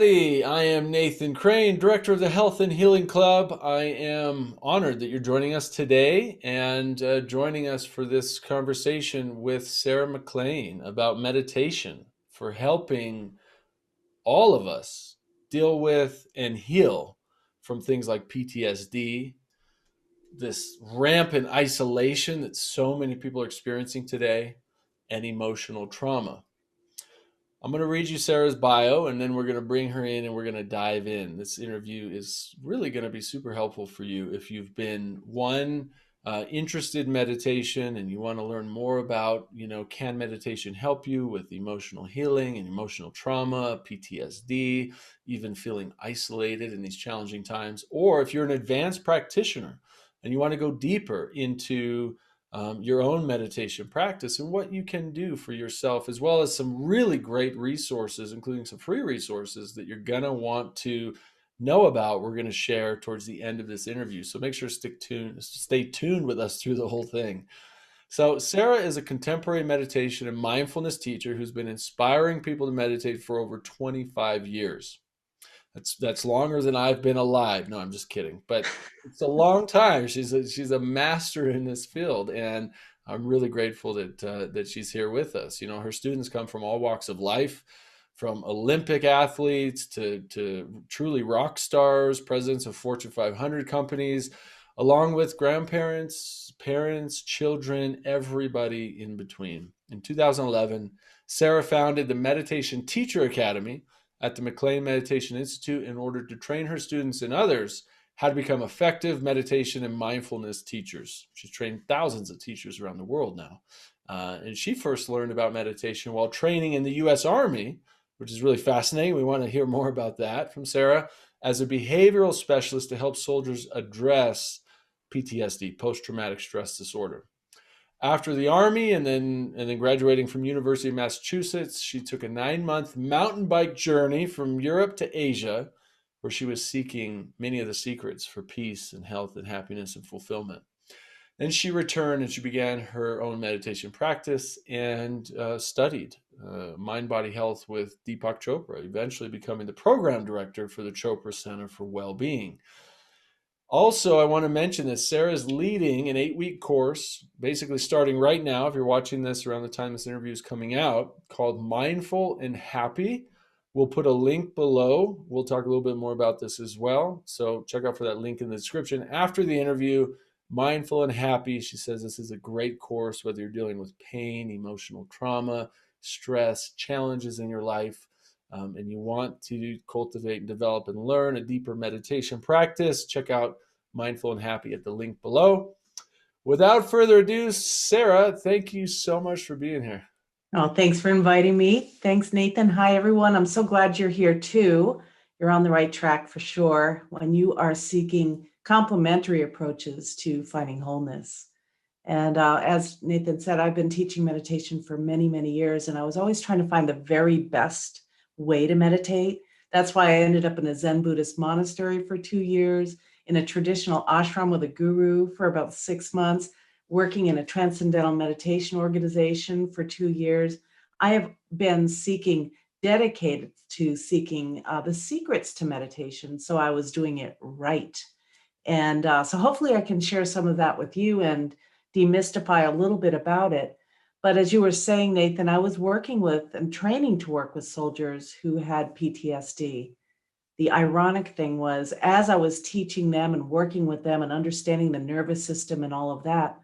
everybody. I am Nathan Crane, Director of the Health and Healing Club. I am honored that you're joining us today and joining us for this conversation with Sarah McLean about meditation for helping all of us deal with and heal from things like PTSD, this rampant isolation that so many people are experiencing today, and emotional trauma. I'm going to read you Sarah's bio and then we're going to bring her in and we're going to dive in. This interview is really going to be super helpful for you if you've been interested in meditation and you want to learn more about, can meditation help you with emotional healing and emotional trauma, PTSD, even feeling isolated in these challenging times, or if you're an advanced practitioner and you want to go deeper into your own meditation practice and what you can do for yourself, as well as some really great resources, including some free resources that you're going to want to know about. We're going to share towards the end of this interview. So make sure to stay tuned with us through the whole thing. So Sarah is a contemporary meditation and mindfulness teacher who's been inspiring people to meditate for over 25 years. That's longer than I've been alive. No, I'm just kidding. But it's a long time. She's a master in this field, and I'm really grateful that she's here with us. Her students come from all walks of life, from Olympic athletes to truly rock stars, presidents of Fortune 500 companies, along with grandparents, parents, children, everybody in between. In 2011, Sarah founded the Meditation Teacher Academy at the McLean Meditation Institute in order to train her students and others how to become effective meditation and mindfulness teachers. She's trained thousands of teachers around the world now. And she first learned about meditation while training in the U.S. Army, which is really fascinating. We want to hear more about that from Sarah, as a behavioral specialist to help soldiers address PTSD, post-traumatic stress disorder. After the Army and then graduating from University of Massachusetts, she took a 9-month mountain bike journey from Europe to Asia, where she was seeking many of the secrets for peace and health and happiness and fulfillment. Then she returned and she began her own meditation practice and studied mind-body health with Deepak Chopra, eventually becoming the program director for the Chopra Center for Well-Being. Also, I want to mention that Sarah's leading an 8-week course, basically starting right now, if you're watching this around the time this interview is coming out, called Mindful and Happy. We'll put a link below. We'll talk a little bit more about this as well. So check out for that link in the description. After the interview, Mindful and Happy, she says this is a great course, whether you're dealing with pain, emotional trauma, stress, challenges in your life, and you want to cultivate and develop and learn a deeper meditation practice, check out Mindful and Happy at the link below. Without further ado, Sarah, thank you so much for being here. Oh, thanks for inviting me. Thanks, Nathan. Hi, everyone. I'm so glad you're here too. You're on the right track for sure when you are seeking complementary approaches to finding wholeness. And as Nathan said, I've been teaching meditation for many, many years, and I was always trying to find the very best way to meditate. That's why I ended up in a Zen Buddhist monastery for 2 years, in a traditional ashram with a guru for about 6 months, working in a transcendental meditation organization for 2 years. I have been dedicated to seeking the secrets to meditation, so I was doing it right. And so hopefully I can share some of that with you and demystify a little bit about it. But as you were saying, Nathan, I was working with and training to work with soldiers who had PTSD. The ironic thing was, as I was teaching them and working with them and understanding the nervous system and all of that,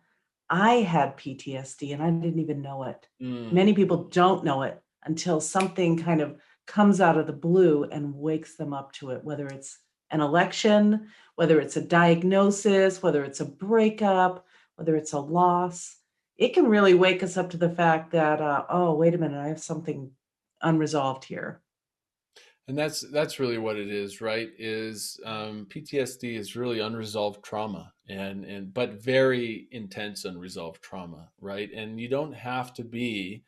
I had PTSD and I didn't even know it. Many people don't know it until something kind of comes out of the blue and wakes them up to it, whether it's an election, whether it's a diagnosis, whether it's a breakup, whether it's a loss. It can really wake us up to the fact that, oh, wait a minute, I have something unresolved here. And that's really what it is, right? Is PTSD is really unresolved trauma, and but very intense unresolved trauma, right? And you don't have to be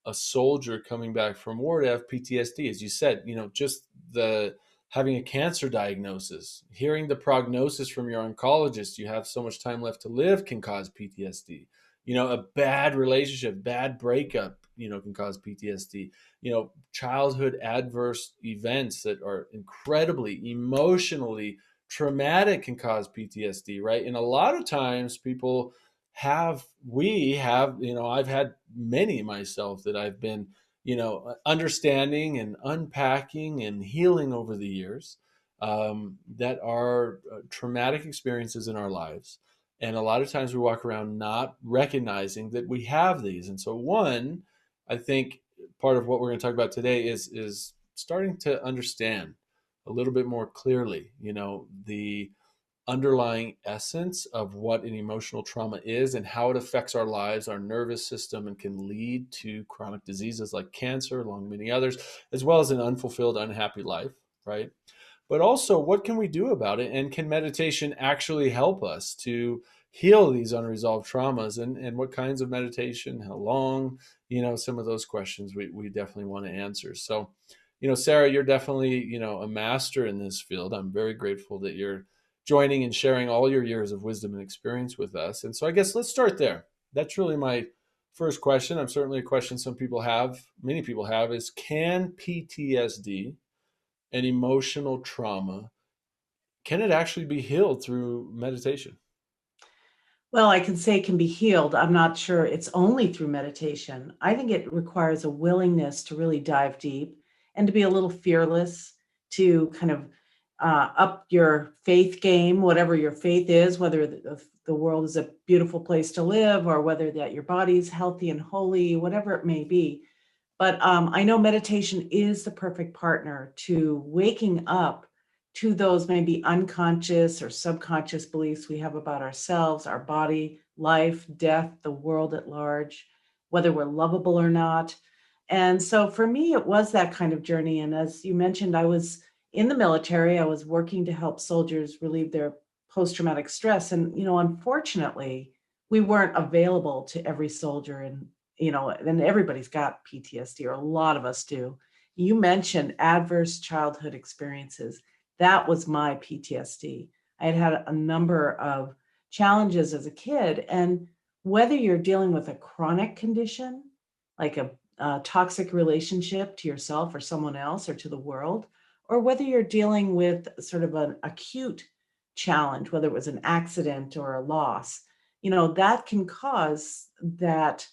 a soldier coming back from war to have PTSD. As you said, just the having a cancer diagnosis, hearing the prognosis from your oncologist, you have so much time left to live, can cause PTSD. A bad relationship, bad breakup, can cause PTSD. Childhood adverse events that are incredibly emotionally traumatic can cause PTSD, right? And a lot of times we have, I've had many myself that I've been, understanding and unpacking and healing over the years, that are traumatic experiences in our lives. And a lot of times we walk around not recognizing that we have these. And so, one, I think part of what we're going to talk about today is starting to understand a little bit more clearly, the underlying essence of what an emotional trauma is and how it affects our lives, our nervous system, and can lead to chronic diseases like cancer, along many others, as well as an unfulfilled, unhappy life, right? But also, what can we do about it? And can meditation actually help us to heal these unresolved traumas? And what kinds of meditation, how long, some of those questions we definitely want to answer. So, Sarah, you're definitely, a master in this field. I'm very grateful that you're joining and sharing all your years of wisdom and experience with us. And so I guess let's start there. That's really my first question. I'm certainly a question many people have, is can PTSD and emotional trauma, can it actually be healed through meditation? Well, I can say it can be healed. I'm not sure it's only through meditation. I think it requires a willingness to really dive deep and to be a little fearless, to kind of up your faith game, whatever your faith is, whether the world is a beautiful place to live or whether that your body's healthy and holy, whatever it may be. But I know meditation is the perfect partner to waking up to those maybe unconscious or subconscious beliefs we have about ourselves, our body, life, death, the world at large, whether we're lovable or not. And so for me, it was that kind of journey. And as you mentioned, I was in the military. I was working to help soldiers relieve their post-traumatic stress. And, unfortunately, we weren't available to every soldier, and everybody's got PTSD, or a lot of us do. You mentioned adverse childhood experiences. That was my PTSD. I had had a number of challenges as a kid. And whether you're dealing with a chronic condition, like a toxic relationship to yourself or someone else or to the world, or whether you're dealing with sort of an acute challenge, whether it was an accident or a loss, that can cause that,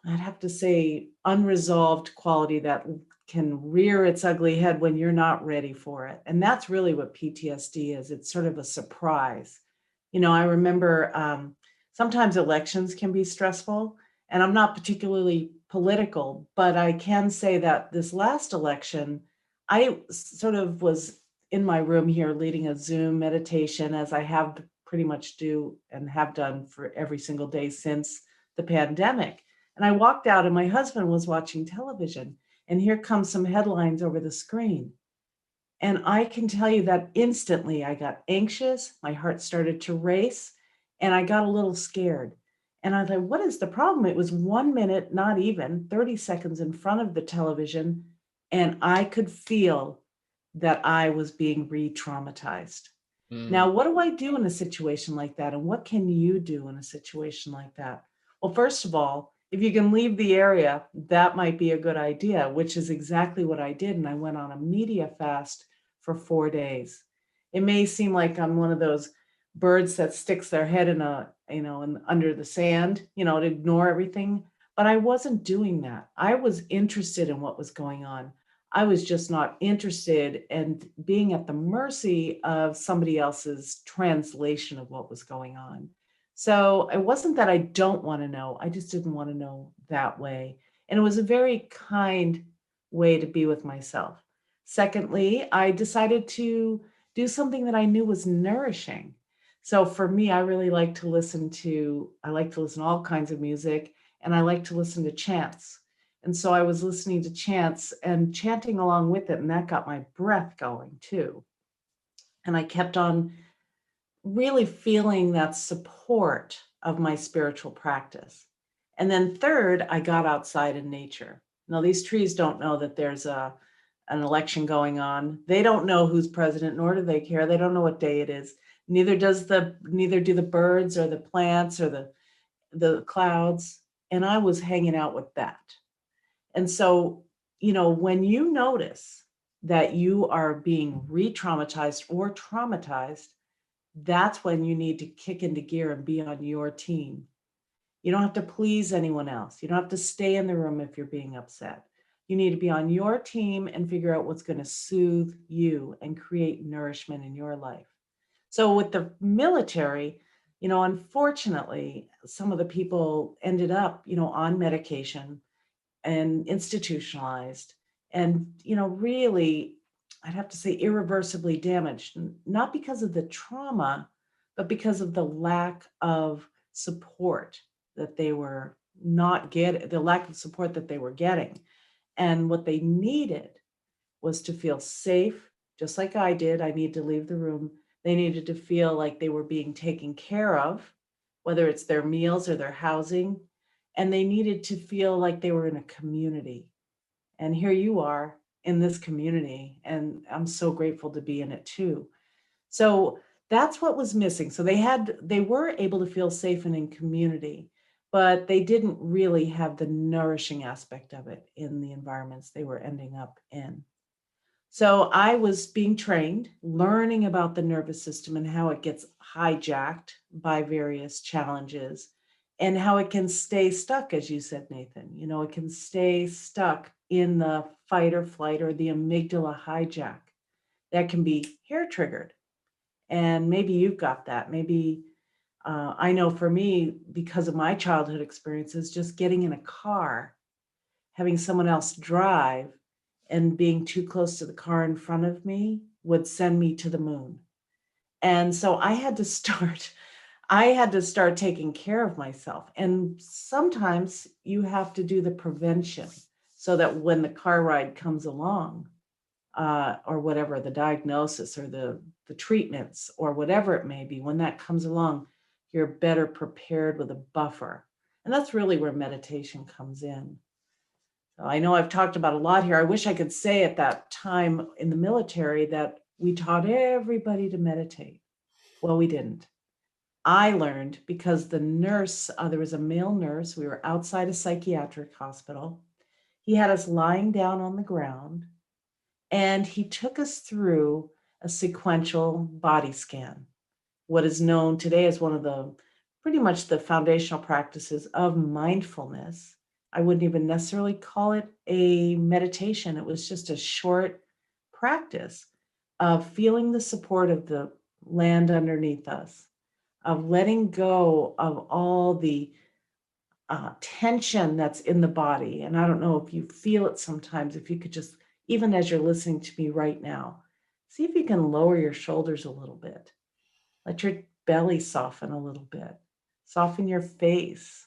I'd have to say, unresolved quality that can rear its ugly head when you're not ready for it. And that's really what PTSD is. It's sort of a surprise. I remember sometimes elections can be stressful, and I'm not particularly political, but I can say that this last election, I sort of was in my room here leading a Zoom meditation, as I have pretty much do and have done for every single day since the pandemic. And I walked out and my husband was watching television, and here comes some headlines over the screen. And I can tell you that instantly I got anxious, my heart started to race, and I got a little scared. And I thought, what is the problem? It was 1 minute, not even 30 seconds in front of the television, and I could feel that I was being re-traumatized. Mm, Now, what do I do in a situation like that? And what can you do in a situation like that? Well, first of all, if you can leave the area, that might be a good idea, which is exactly what I did. And I went on a media fast for 4 days. It may seem like I'm one of those birds that sticks their head under the sand, to ignore everything. But I wasn't doing that. I was interested in what was going on. I was just not interested in being at the mercy of somebody else's translation of what was going on. So it wasn't that I don't want to know, I just didn't want to know that way. And it was a very kind way to be with myself. Secondly, I decided to do something that I knew was nourishing. So for me, I like to listen to all kinds of music, and I like to listen to chants. And so I was listening to chants and chanting along with it, and that got my breath going too. And I kept on really feeling that support of my spiritual practice. And then third, I got outside in nature. Now, these trees don't know that there's an election going on. They don't know who's president, nor do they care. They don't know what day it is. Neither do the birds or the plants or the clouds. And I was hanging out with that. And so, when you notice that you are being re-traumatized or traumatized, that's when you need to kick into gear and be on your team. You don't have to please anyone else. You don't have to stay in the room if you're being upset. You need to be on your team and figure out what's going to soothe you and create nourishment in your life. So with the military, unfortunately, some of the people ended up, on medication and institutionalized and, really, I'd have to say irreversibly damaged, not because of the trauma, but because of the lack of support that they were not getting, the lack of support that they were getting. And what they needed was to feel safe, just like I did. I need to leave the room. They needed to feel like they were being taken care of, whether it's their meals or their housing. And they needed to feel like they were in a community. And here you are in this community. And I'm so grateful to be in it too. So that's what was missing. So they were able to feel safe and in community, but they didn't really have the nourishing aspect of it in the environments they were ending up in. So I was being trained, learning about the nervous system and how it gets hijacked by various challenges and how it can stay stuck, as you said, Nathan. It can stay stuck in the fight or flight or the amygdala hijack that can be hair triggered. And maybe you've got that. Maybe I know for me, because of my childhood experiences, just getting in a car, having someone else drive and being too close to the car in front of me would send me to the moon. And so I had to start taking care of myself. And sometimes you have to do the prevention so that when the car ride comes along, or whatever the diagnosis or the treatments or whatever it may be, when that comes along, you're better prepared with a buffer. And that's really where meditation comes in. So I know I've talked about a lot here. I wish I could say at that time in the military that we taught everybody to meditate. Well, we didn't. I learned because the nurse, there was a male nurse, we were outside a psychiatric hospital. He had us lying down on the ground and he took us through a sequential body scan, what is known today as one of the pretty much the foundational practices of mindfulness. I wouldn't even necessarily call it a meditation. It was just a short practice of feeling the support of the land underneath us, of letting go of all the tension that's in the body. And I don't know if you feel it sometimes, if you could just, even as you're listening to me right now, see if you can lower your shoulders a little bit. Let your belly soften a little bit. Soften your face.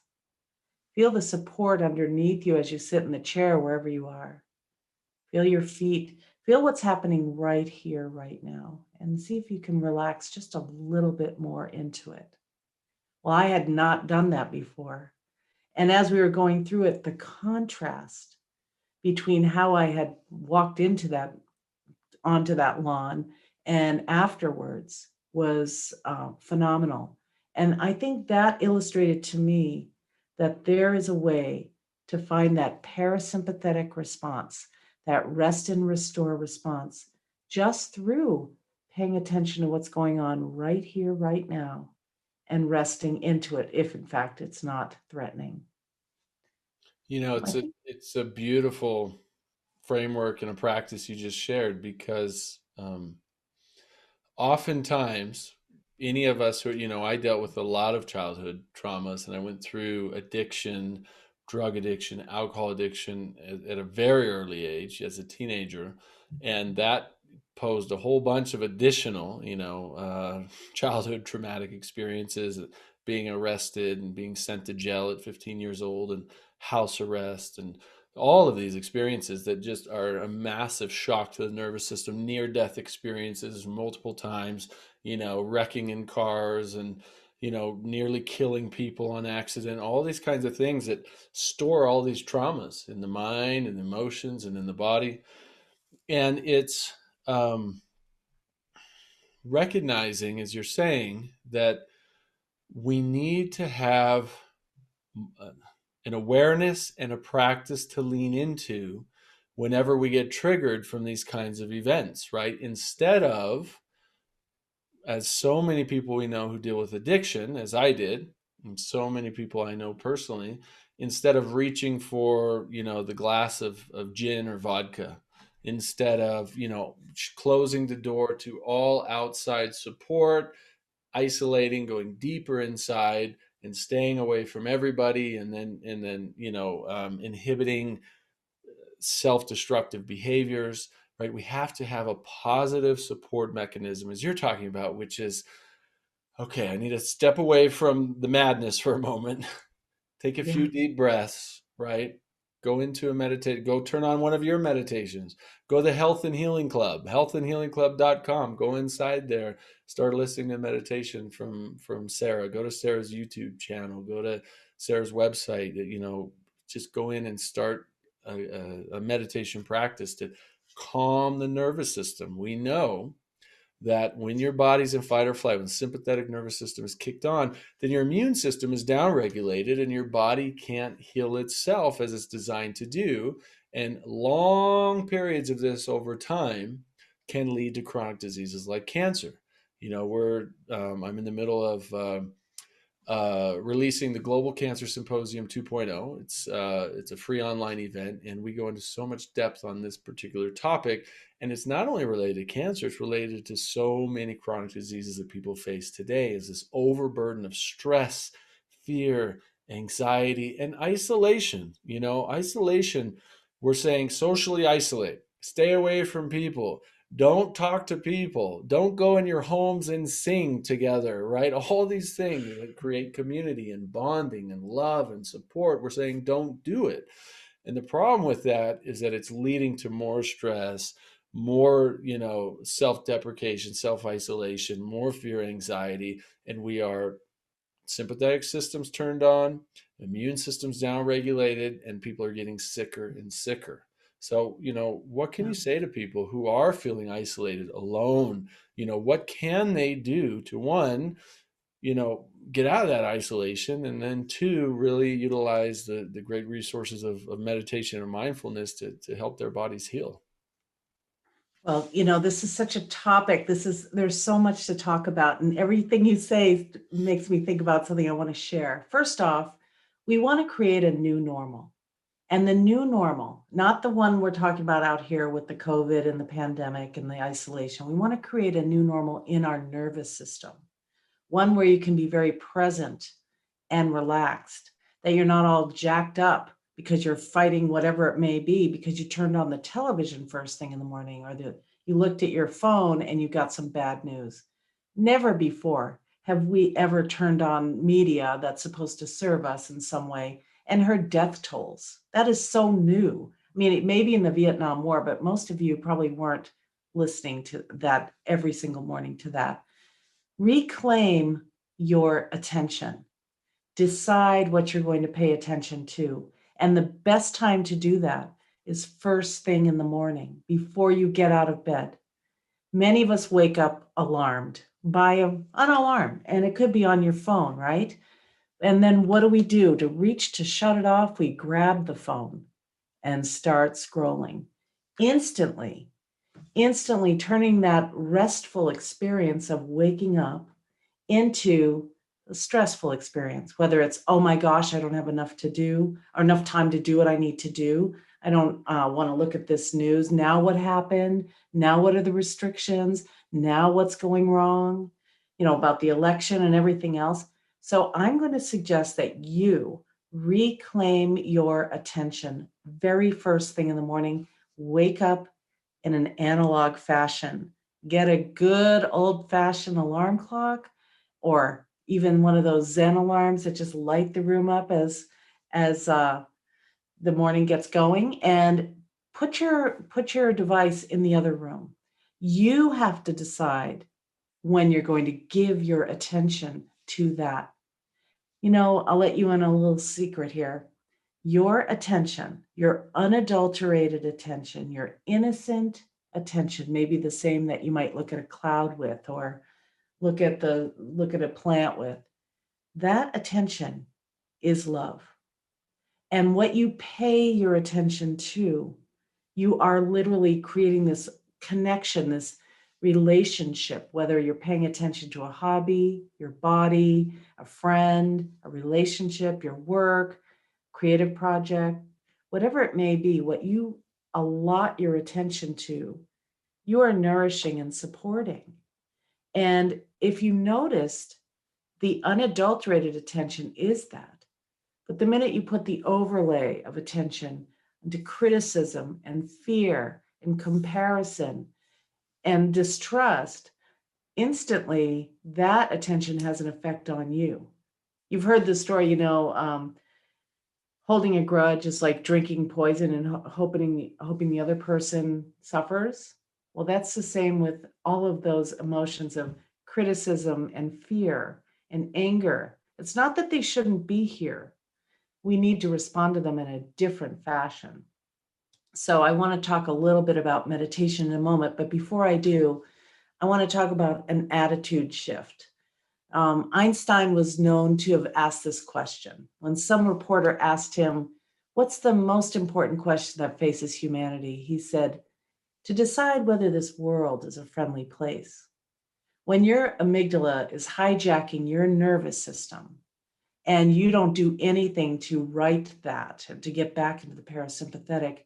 Feel the support underneath you as you sit in the chair, wherever you are. Feel your feet. Feel what's happening right here, right now. And see if you can relax just a little bit more into it. Well, I had not done that before. And as we were going through it, the contrast between how I had walked onto that lawn and afterwards was phenomenal. And I think that illustrated to me that there is a way to find that parasympathetic response, that rest and restore response, just through paying attention to what's going on right here, right now, and resting into it if, in fact, it's not threatening. I think. It's a beautiful framework and a practice you just shared because oftentimes any of us who I dealt with a lot of childhood traumas and I went through addiction, drug addiction, alcohol addiction at a very early age as a teenager, and that posed a whole bunch of additional childhood traumatic experiences, being arrested and being sent to jail at 15 years old and house arrest and all of these experiences that just are a massive shock to the nervous system, near death experiences multiple times, wrecking in cars and, nearly killing people on accident, all these kinds of things that store all these traumas in the mind and emotions and in the body. And it's recognizing, as you're saying, that we need to have an awareness and a practice to lean into whenever we get triggered from these kinds of events, right? Instead of, as so many people we know who deal with addiction, as I did, and so many people I know personally, instead of reaching for, the glass of gin or vodka, instead of, closing the door to all outside support, isolating, going deeper inside and staying away from everybody, and then inhibiting self-destructive behaviors, right? We have to have a positive support mechanism, as you're talking about, which is, okay, I need to step away from the madness for a moment. Take a Yeah. few deep breaths, right? Go into a meditate, go turn on one of your meditations. Go to the Health and Healing Club, healthandhealingclub.com. Go inside there, start listening to meditation from Sarah. Go to Sarah's YouTube channel, go to Sarah's website, just go in and start a meditation practice to calm the nervous system. We know that when your body's in fight or flight, when the sympathetic nervous system is kicked on, then your immune system is downregulated and your body can't heal itself as it's designed to do. And long periods of this over time can lead to chronic diseases like cancer. I'm in the middle of releasing the Global Cancer Symposium 2.0. It's a free online event, and we go into so much depth on this particular topic. And it's not only related to cancer; it's related to so many chronic diseases that people face today. Is this overburden of stress, fear, anxiety, and isolation? Isolation. We're saying socially isolate, stay away from people, don't talk to people, don't go in your homes and sing together, right? All these things that create community and bonding and love and support, we're saying don't do it. And the problem with that is that it's leading to more stress, more, self-deprecation, self-isolation, more fear, anxiety, and we are sympathetic systems turned on, immune systems downregulated, and people are getting sicker and sicker. So, what can Yeah. you say to people who are feeling isolated, alone? What can they do to, one, get out of that isolation, and then two, really utilize the great resources of meditation and mindfulness to help their bodies heal? Well, this is such a topic. There's so much to talk about, and everything you say makes me think about something I want to share. First off, we want to create a new normal. And the new normal, not the one we're talking about out here with the COVID and the pandemic and the isolation. We want to create a new normal in our nervous system, one where you can be very present and relaxed, that you're not all jacked up because you're fighting whatever it may be because you turned on the television first thing in the morning, or you looked at your phone and you got some bad news. Never before have we ever turned on media that's supposed to serve us in some way and heard death tolls. That is so new. I mean, it may be in the Vietnam War, but most of you probably weren't listening to that every single morning to that. Reclaim your attention. Decide what you're going to pay attention to. And the best time to do that is first thing in the morning before you get out of bed. Many of us wake up alarmed by an alarm, and it could be on your phone, right? And then what do we do? To reach to shut it off, we grab the phone and start scrolling. Instantly, instantly turning that restful experience of waking up into a stressful experience, whether it's, oh my gosh, I don't have enough to do or enough time to do what I need to do. I don't want to look at this news. Now what happened? Now what are the restrictions? Now what's going wrong? About the election and everything else. So I'm going to suggest that you reclaim your attention very first thing in the morning. Wake up in an analog fashion. Get a good old-fashioned alarm clock, or even one of those Zen alarms that just light the room up as the morning gets going, and put your device in the other room. You have to decide when you're going to give your attention to that. I'll let you in a little secret here. Your attention, your unadulterated attention, your innocent attention, may be the same that you might look at a cloud with, or look at a plant with. That attention is love. And what you pay your attention to, you are literally creating this connection, this relationship, whether you're paying attention to a hobby, your body, a friend, a relationship, your work, creative project, whatever it may be, what you allot your attention to, you are nourishing and supporting. And if you noticed, the unadulterated attention is that. But the minute you put the overlay of attention into criticism and fear and comparison and distrust, instantly that attention has an effect on you. You've heard the story, holding a grudge is like drinking poison and hoping the other person suffers. Well, that's the same with all of those emotions of criticism and fear and anger. It's not that they shouldn't be here. We need to respond to them in a different fashion. So I want to talk a little bit about meditation in a moment, but before I do, I want to talk about an attitude shift. Einstein was known to have asked this question. When some reporter asked him, "What's the most important question that faces humanity?" he said, "To decide whether this world is a friendly place." When your amygdala is hijacking your nervous system and you don't do anything to right that and to get back into the parasympathetic,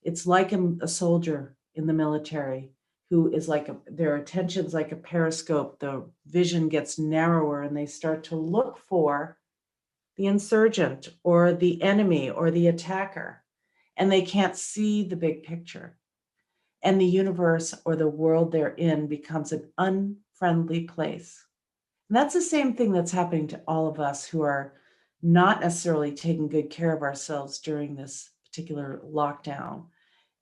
it's like a soldier in the military who is their attention's like a periscope. The vision gets narrower and they start to look for the insurgent or the enemy or the attacker, and they can't see the big picture. And the universe or the world they're in becomes an unfriendly place. And that's the same thing that's happening to all of us who are not necessarily taking good care of ourselves during this particular lockdown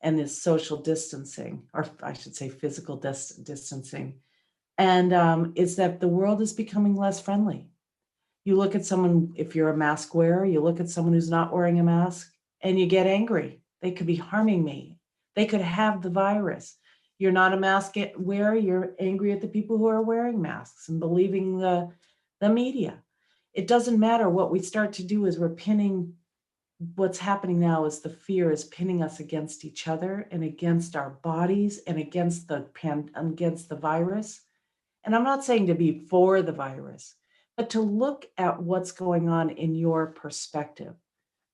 and this social distancing, or I should say physical distancing. And it's that the world is becoming less friendly. You look at someone, if you're a mask wearer, you look at someone who's not wearing a mask and you get angry. They could be harming me. They could have the virus. You're not a mask wearer, you're angry at the people who are wearing masks and believing the media. It doesn't matter. What we start to do is we're pinning, what's happening now is the fear is pinning us against each other and against our bodies and against the virus. And I'm not saying to be for the virus, but to look at what's going on in your perspective.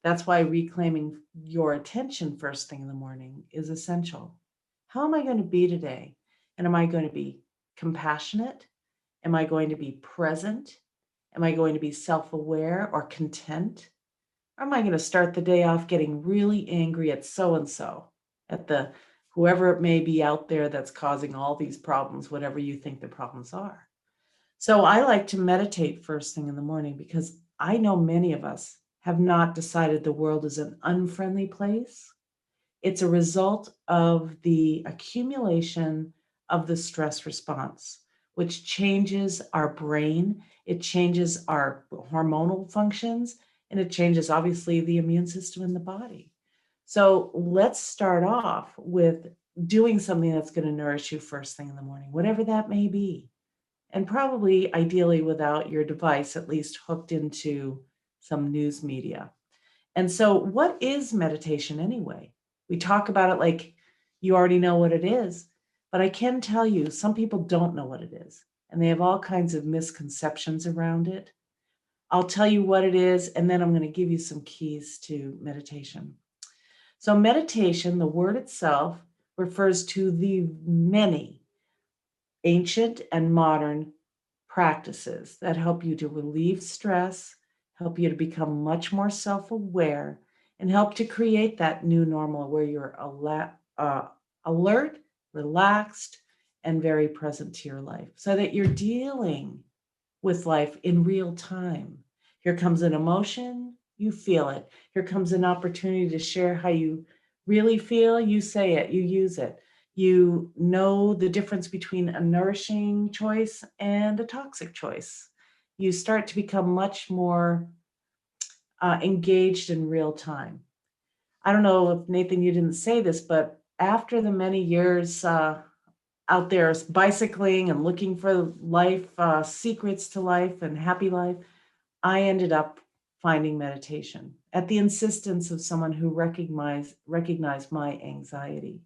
That's why reclaiming your attention first thing in the morning is essential. How am I going to be today? And am I going to be compassionate? Am I going to be present? Am I going to be self aware or content? Or am I going to start the day off getting really angry at so and so, at the whoever it may be out there that's causing all these problems, whatever you think the problems are? So I like to meditate first thing in the morning because I know many of us have not decided the world is an unfriendly place. It's a result of the accumulation of the stress response, which changes our brain, it changes our hormonal functions, and it changes obviously the immune system in the body. So let's start off with doing something that's going to nourish you first thing in the morning, whatever that may be. And probably ideally without your device, at least hooked into some news media. And so, what is meditation anyway? We talk about it like you already know what it is, but I can tell you some people don't know what it is, and they have all kinds of misconceptions around it. I'll tell you what it is, and then I'm going to give you some keys to meditation. So, meditation, the word itself, refers to the many ancient and modern practices that help you to relieve stress, help you to become much more self aware, and help to create that new normal where you're alert, relaxed, and very present to your life so that you're dealing with life in real time. Here comes an emotion, you feel it. Here comes an opportunity to share how you really feel, you say it, you use it. You know the difference between a nourishing choice and a toxic choice. You start to become much more engaged in real time. I don't know if Nathan, you didn't say this, but after the many years out there bicycling and looking for life, secrets to life and happy life, I ended up finding meditation. at the insistence of someone who recognized my anxiety.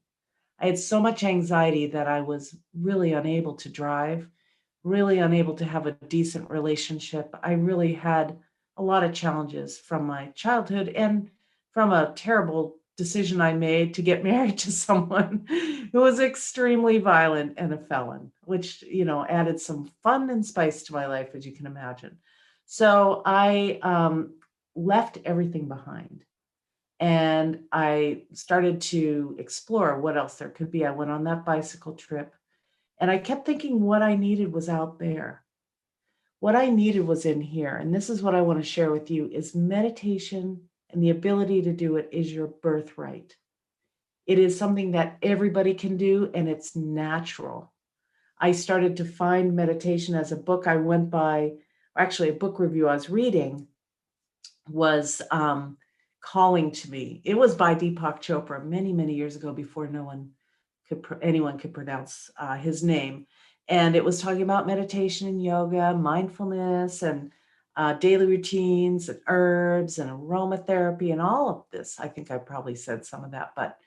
I had so much anxiety that I was really unable to drive, really unable to have a decent relationship. I really had a lot of challenges from my childhood and from a terrible decision I made to get married to someone who was extremely violent and a felon, which, added some fun and spice to my life, as you can imagine. So I left everything behind and I started to explore what else there could be. I went on that bicycle trip and I kept thinking what I needed was out there. What I needed was in here. And this is what I want to share with you is meditation and the ability to do it is your birthright. It is something that everybody can do and it's natural. I started to find meditation as a book I went by, actually a book review I was reading was calling to me. It was by Deepak Chopra many, many years ago before anyone could pronounce his name. And it was talking about meditation and yoga, mindfulness and daily routines and herbs and aromatherapy and all of this. I think I probably said some of that, but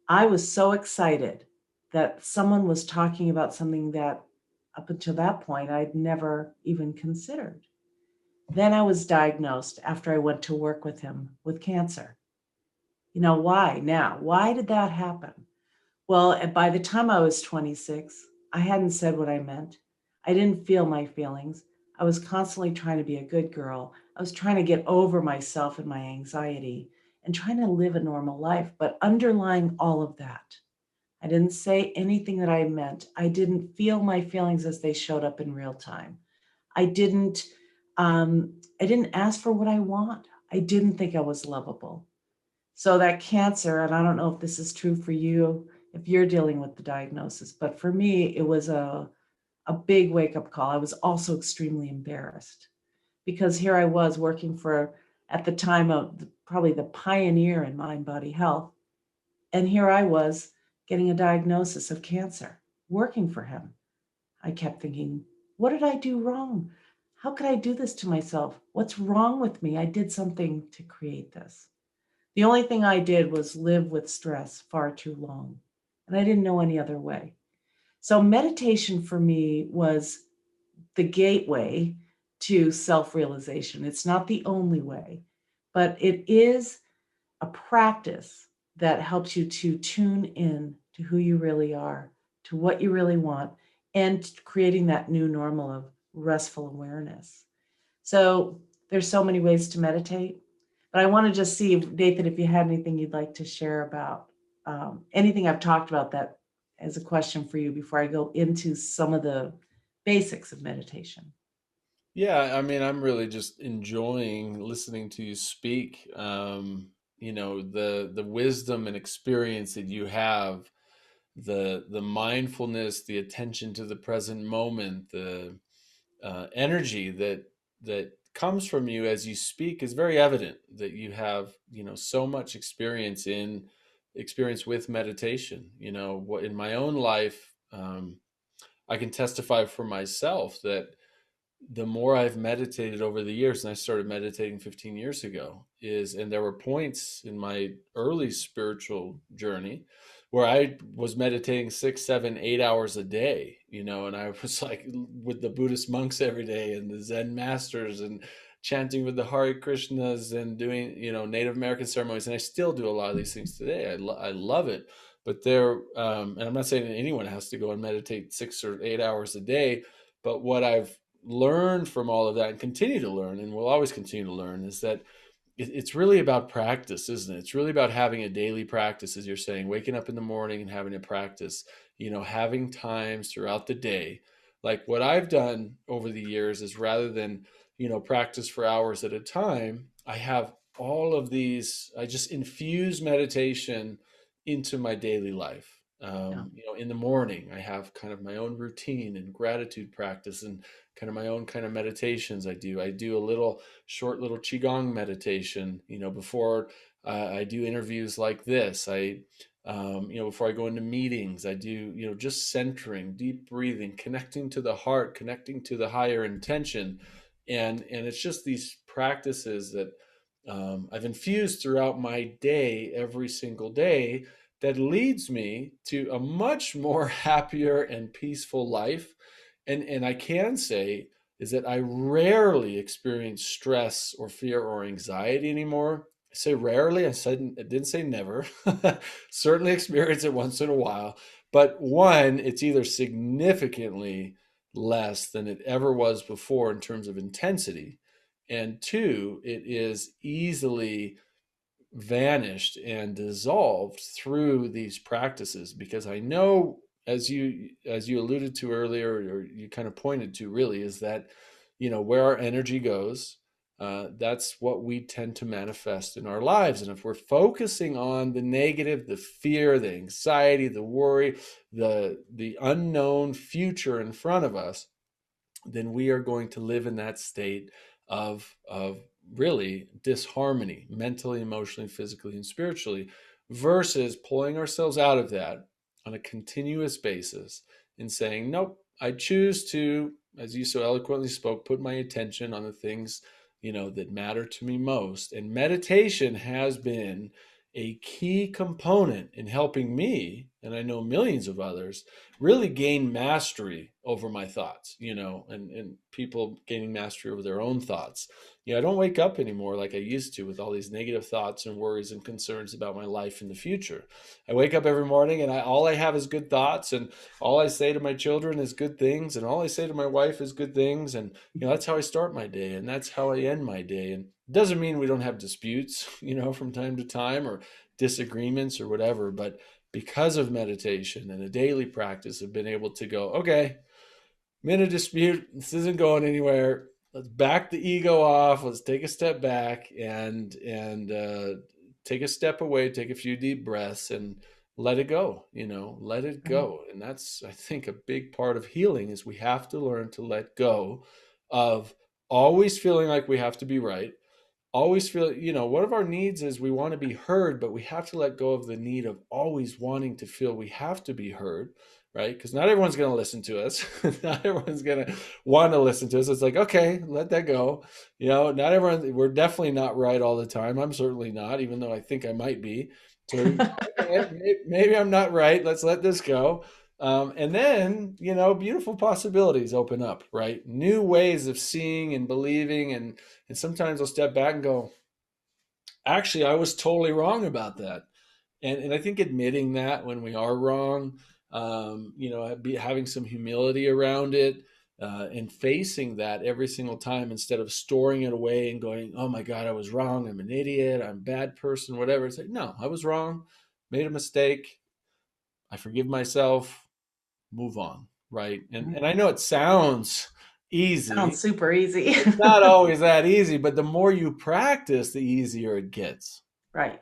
I was so excited that someone was talking about something that up until that point I'd never even considered. Then I was diagnosed after I went to work with him with cancer. Why now? Why did that happen? Well, by the time I was 26, I hadn't said what I meant. I didn't feel my feelings. I was constantly trying to be a good girl. I was trying to get over myself and my anxiety and trying to live a normal life. But underlying all of that, I didn't say anything that I meant. I didn't feel my feelings as they showed up in real time. I didn't I didn't ask for what I want. I didn't think I was lovable. So that cancer, and I don't know if this is true for you, if you're dealing with the diagnosis, but for me, it was a big wake up call. I was also extremely embarrassed because here I was working for, at the time, probably the pioneer in mind body health. And here I was getting a diagnosis of cancer, working for him. I kept thinking, what did I do wrong? How could I do this to myself? What's wrong with me? I did something to create this. The only thing I did was live with stress far too long, and I didn't know any other way. So, meditation for me was the gateway to self realization. It's not the only way, but it is a practice that helps you to tune in to who you really are, to what you really want, and creating that new normal of restful awareness. So there's so many ways to meditate, but I want to just see, Nathan, if you had anything you'd like to share about anything I've talked about that as a question for you before I go into some of the basics of meditation. Yeah, I mean, I'm really just enjoying listening to you speak. The wisdom and experience that you have, the mindfulness, the attention to the present moment, the energy that comes from you as you speak is very evident that you have, so much experience with meditation. What in my own life, I can testify for myself that the more I've meditated over the years, and I started meditating 15 years ago, and there were points in my early spiritual journey where I was meditating 6, 7, 8 hours a day, and I was like with the Buddhist monks every day and the Zen masters and chanting with the Hare Krishnas and doing, Native American ceremonies. And I still do a lot of these things today. I love it. But and I'm not saying that anyone has to go and meditate 6 or 8 hours a day, but what I've learned from all of that and continue to learn and will always continue to learn is that it's really about practice, isn't it? It's really about having a daily practice, as you're saying, waking up in the morning and having a practice, having times throughout the day. Like what I've done over the years is rather than, practice for hours at a time, I have all of these, I just infuse meditation into my daily life. Yeah. In the morning, I have kind of my own routine and gratitude practice and kind of my own kind of meditations. I do a short little qigong meditation, before I do interviews like this. Before I go into meetings, I do, just centering, deep breathing, connecting to the heart, connecting to the higher intention. And it's just these practices that I've infused throughout my day every single day that leads me to a much more happier and peaceful life. And I can say is that I rarely experience stress or fear or anxiety anymore. I say rarely. I didn't say never. Certainly experience it once in a while. But one, it's either significantly less than it ever was before in terms of intensity. And two, it is easily vanished and dissolved through these practices because I know, as you alluded to earlier, or you kind of pointed to, really, is that where our energy goes, that's what we tend to manifest in our lives. And if we're focusing on the negative, the fear, the anxiety, the worry, the unknown future in front of us, then we are going to live in that state of really disharmony, mentally, emotionally, physically, and spiritually, versus pulling ourselves out of that on a continuous basis and saying, nope, I choose to, as you so eloquently spoke, put my attention on the things that matter to me most. And meditation has been a key component in helping me, and I know millions of others, really gain mastery over my thoughts, and people gaining mastery over their own thoughts. I don't wake up anymore like I used to with all these negative thoughts and worries and concerns about my life in the future. I wake up every morning and all I have is good thoughts, and all I say to my children is good things, and all I say to my wife is good things. And, that's how I start my day, and that's how I end my day. And it doesn't mean we don't have disputes, from time to time, or disagreements or whatever, but because of meditation and a daily practice, have been able to go, okay, I'm in a dispute. This isn't going anywhere. Let's back the ego off. Let's take a step back and take a step away. Take a few deep breaths and let it go. Let it Right. go. And that's, I think, a big part of healing is we have to learn to let go of always feeling like we have to be right, always feel, one of our needs is we want to be heard, but we have to let go of the need of always wanting to feel we have to be heard, right? Because not everyone's going to listen to us. Not everyone's going to want to listen to us. It's like, okay, let that go. Not everyone, we're definitely not right all the time. I'm certainly not, even though I think I might be. So, okay, maybe I'm not right. Let's let this go. And then, beautiful possibilities open up, right? New ways of seeing and believing. And sometimes I'll step back and go, actually, I was totally wrong about that. And I think admitting that when we are wrong, having some humility around it, and facing that every single time instead of storing it away and going, oh my God, I was wrong. I'm an idiot. I'm a bad person, whatever. It's like, no, I was wrong, made a mistake. I forgive myself, move on. Right. And I know it sounds Sounds easy. super easy. It's not always that easy, but the more you practice, the easier it gets. Right.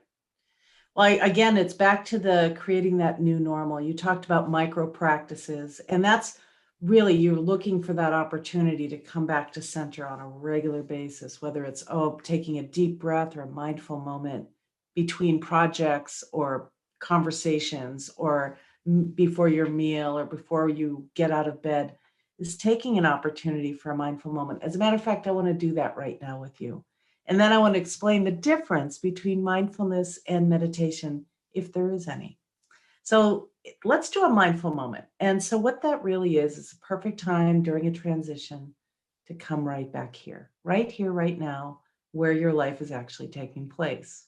Well, again, it's back to the creating that new normal. You talked about micro practices, and that's really you're looking for that opportunity to come back to center on a regular basis, whether it's taking a deep breath or a mindful moment between projects or conversations or before your meal or before you get out of bed, is taking an opportunity for a mindful moment. As a matter of fact, I want to do that right now with you. And then I want to explain the difference between mindfulness and meditation, if there is any. So let's do a mindful moment. And so, what that really is a perfect time during a transition to come right here, right now, where your life is actually taking place.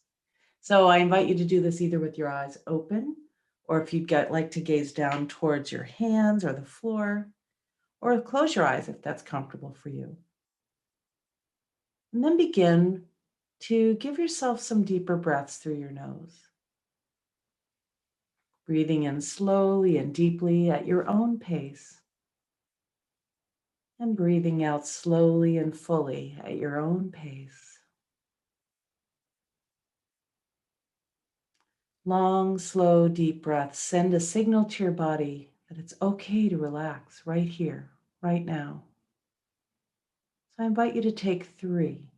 So, I invite you to do this either with your eyes open, or if you'd like to gaze down towards your hands or the floor, or close your eyes if that's comfortable for you. And then begin to give yourself some deeper breaths through your nose, breathing in slowly and deeply at your own pace, and breathing out slowly and fully at your own pace. Long, slow, deep breaths send a signal to your body that it's okay to relax right here, right now. So I invite you to take 3.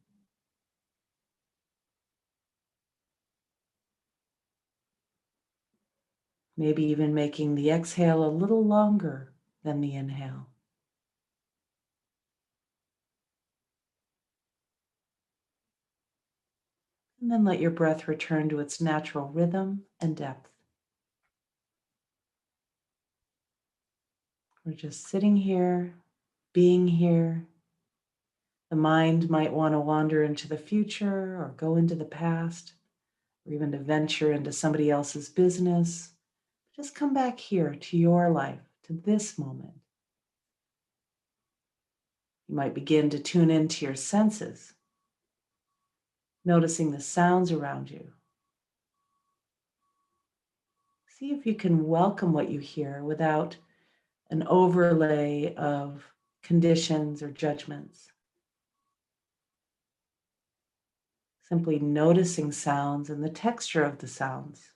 Maybe even making the exhale a little longer than the inhale. And then let your breath return to its natural rhythm and depth. We're just sitting here, being here. The mind might want to wander into the future or go into the past, or even to venture into somebody else's business. Just come back here to your life, to this moment. You might begin to tune into your senses, noticing the sounds around you. See if you can welcome what you hear without an overlay of conditions or judgments. Simply noticing sounds and the texture of the sounds.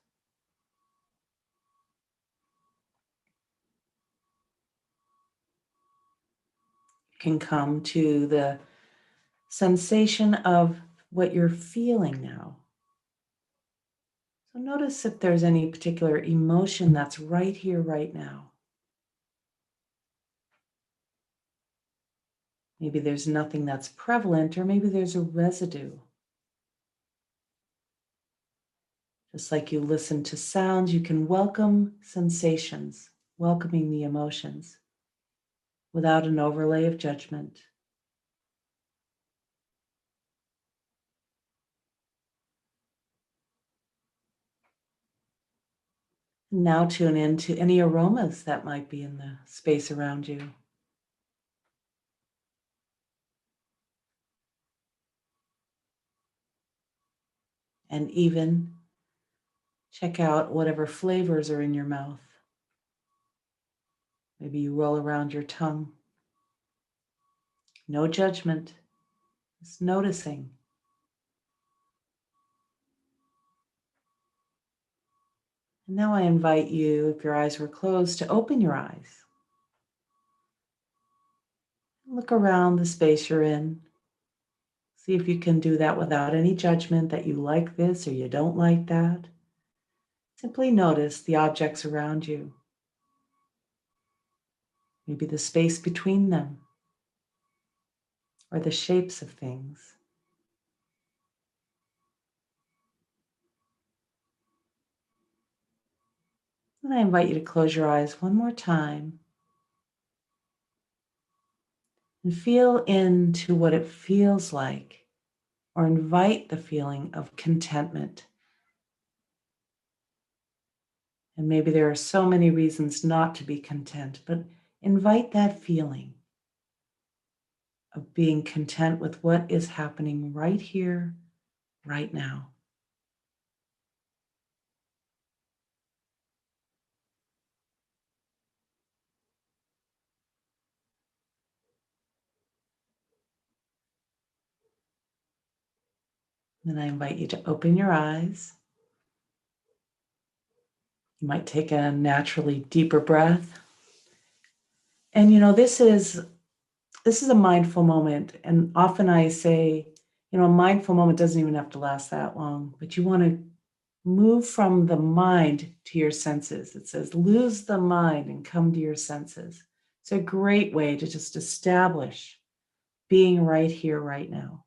You can come to the sensation of what you're feeling now. So notice if there's any particular emotion that's right here, right now. Maybe there's nothing that's prevalent, or maybe there's a residue. Just like you listen to sounds, you can welcome sensations, welcoming the emotions without an overlay of judgment. Now tune into any aromas that might be in the space around you. And even check out whatever flavors are in your mouth. Maybe you roll around your tongue. No judgment, just noticing. And now I invite you, if your eyes were closed, to open your eyes. Look around the space you're in. See if you can do that without any judgment that you like this or you don't like that. Simply notice the objects around you. Maybe the space between them, or the shapes of things. And I invite you to close your eyes one more time and feel into what it feels like, or invite the feeling of contentment. And maybe there are so many reasons not to be content, but invite that feeling of being content with what is happening right here, right now. Then I invite you to open your eyes. You might take a naturally deeper breath. And this is a mindful moment. And often I say, a mindful moment doesn't even have to last that long, but you want to move from the mind to your senses. It says, lose the mind and come to your senses. It's a great way to just establish being right here, right now.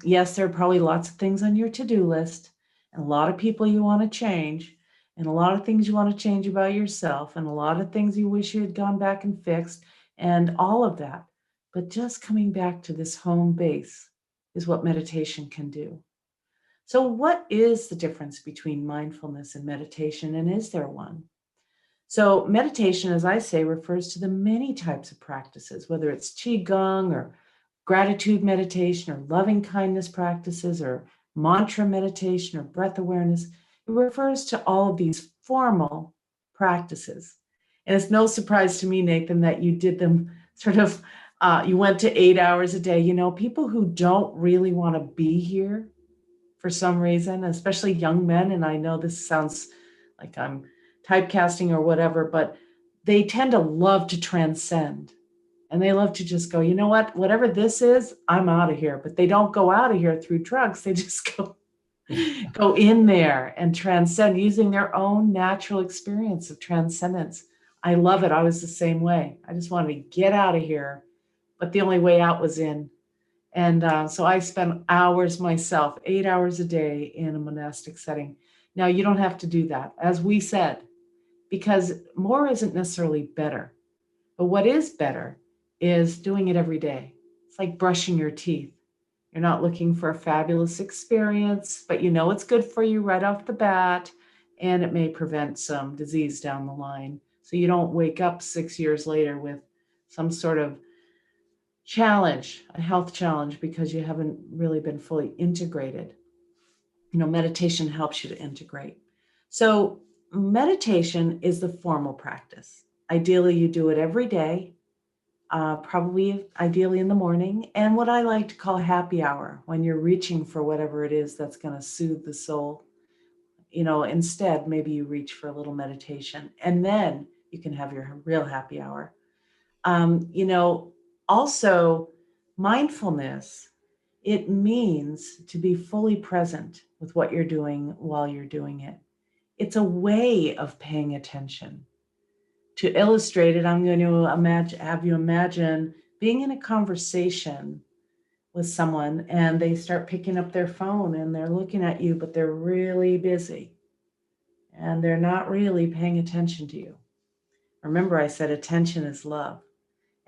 Yes, there are probably lots of things on your to-do list, and a lot of people you want to change, and a lot of things you want to change about yourself, and a lot of things you wish you had gone back and fixed, and all of that. But just coming back to this home base is what meditation can do. So, what is the difference between mindfulness and meditation, and is there one? So, meditation, as I say, refers to the many types of practices, whether it's Qigong or gratitude meditation or loving kindness practices or mantra meditation or breath awareness. It refers to all of these formal practices. And it's no surprise to me, Nathan, that you did them you went to 8 hours a day. People who don't really want to be here for some reason, especially young men, and I know this sounds like I'm typecasting or whatever, but they tend to love to transcend. And they love to just go, you know what, whatever this is, I'm out of here. But they don't go out of here through drugs. They just go in there and transcend using their own natural experience of transcendence. I love it. I was the same way. I just wanted to get out of here. But the only way out was in. And so I spend hours myself, 8 hours a day in a monastic setting. Now, you don't have to do that, as we said, because more isn't necessarily better. But what is better is doing it every day. It's like brushing your teeth. You're not looking for a fabulous experience, but you know it's good for you right off the bat, and it may prevent some disease down the line. So you don't wake up 6 years later with some sort of challenge, a health challenge, because you haven't really been fully integrated. Meditation helps you to integrate. So, meditation is the formal practice. Ideally, you do it every day, probably ideally in the morning, and what I like to call happy hour, when you're reaching for whatever it is that's going to soothe the soul. Instead, maybe you reach for a little meditation, and then you can have your real happy hour. Um, you know, Also, mindfulness, it means to be fully present with what you're doing while you're doing it. It's a way of paying attention. To illustrate it, I'm going to have you imagine being in a conversation with someone and they start picking up their phone and they're looking at you, but they're really busy and they're not really paying attention to you. Remember, I said attention is love.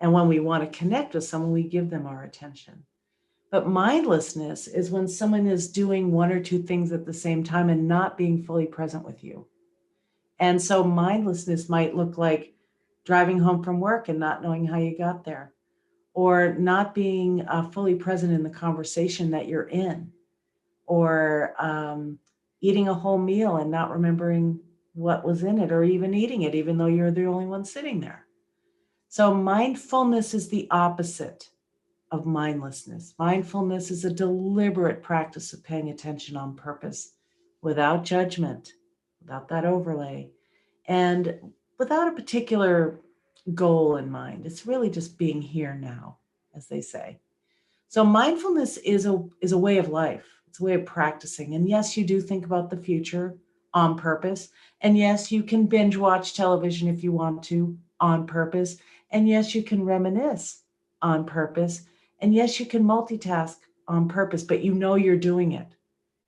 And when we want to connect with someone, we give them our attention. But mindlessness is when someone is doing one or two things at the same time and not being fully present with you. And so mindlessness might look like driving home from work and not knowing how you got there, or not being fully present in the conversation that you're in, or eating a whole meal and not remembering what was in it, or even eating it, even though you're the only one sitting there. So mindfulness is the opposite of mindlessness. Mindfulness is a deliberate practice of paying attention on purpose, without judgment, without that overlay, and without a particular goal in mind. It's really just being here now, as they say. So mindfulness is a way of life. It's a way of practicing. And yes, you do think about the future on purpose. And yes, you can binge watch television if you want to on purpose. And yes, you can reminisce on purpose. And yes, you can multitask on purpose, but you know you're doing it.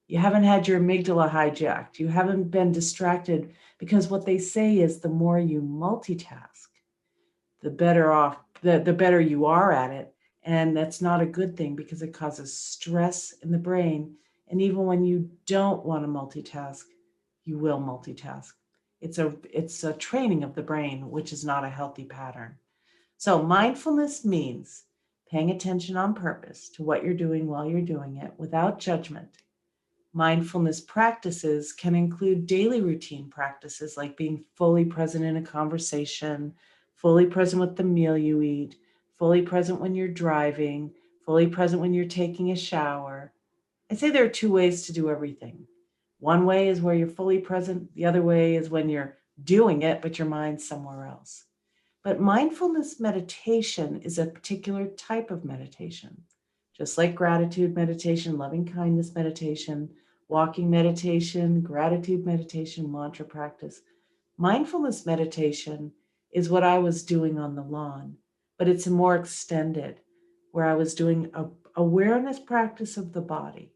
You haven't had your amygdala hijacked. You haven't been distracted, because what they say is the more you multitask, the better you are at it. And that's not a good thing, because it causes stress in the brain. And even when you don't want to multitask, you will multitask. It's a training of the brain, which is not a healthy pattern. So mindfulness means paying attention on purpose to what you're doing while you're doing it, without judgment. Mindfulness practices can include daily routine practices like being fully present in a conversation, fully present with the meal you eat, fully present when you're driving, fully present when you're taking a shower. I say there are two ways to do everything. One way is where you're fully present, the other way is when you're doing it, but your mind's somewhere else. But mindfulness meditation is a particular type of meditation, just like gratitude meditation, loving kindness meditation, walking meditation, gratitude meditation, mantra practice. Mindfulness meditation is what I was doing on the lawn, but it's more extended, where I was doing a awareness practice of the body,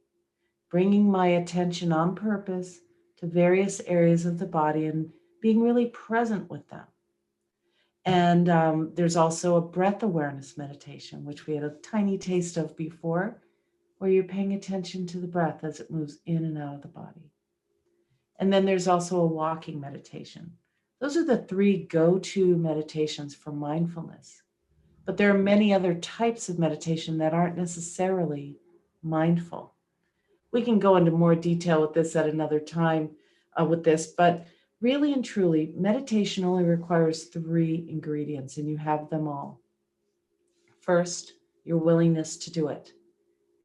bringing my attention on purpose to various areas of the body and being really present with them. And there's also a breath awareness meditation, which we had a tiny taste of before, where you're paying attention to the breath as it moves in and out of the body. And then there's also a walking meditation. Those are the three go-to meditations for mindfulness. But there are many other types of meditation that aren't necessarily mindful. We can go into more detail with this at another time with this, but really and truly, meditation only requires three ingredients, and you have them all. First, your willingness to do it.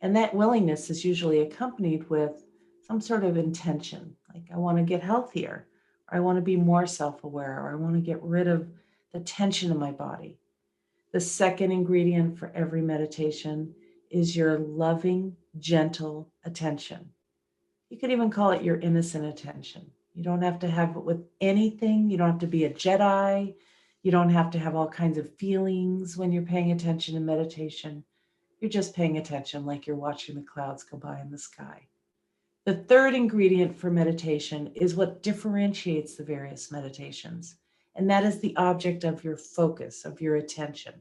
And that willingness is usually accompanied with some sort of intention, like I want to get healthier, or I want to be more self-aware, or I want to get rid of the tension in my body. The second ingredient for every meditation is your loving, gentle attention. You could even call it your innocent attention. You don't have to have it with anything. You don't have to be a Jedi. You don't have to have all kinds of feelings when you're paying attention in meditation. You're just paying attention like you're watching the clouds go by in the sky. The third ingredient for meditation is what differentiates the various meditations, and that is the object of your focus, of your attention.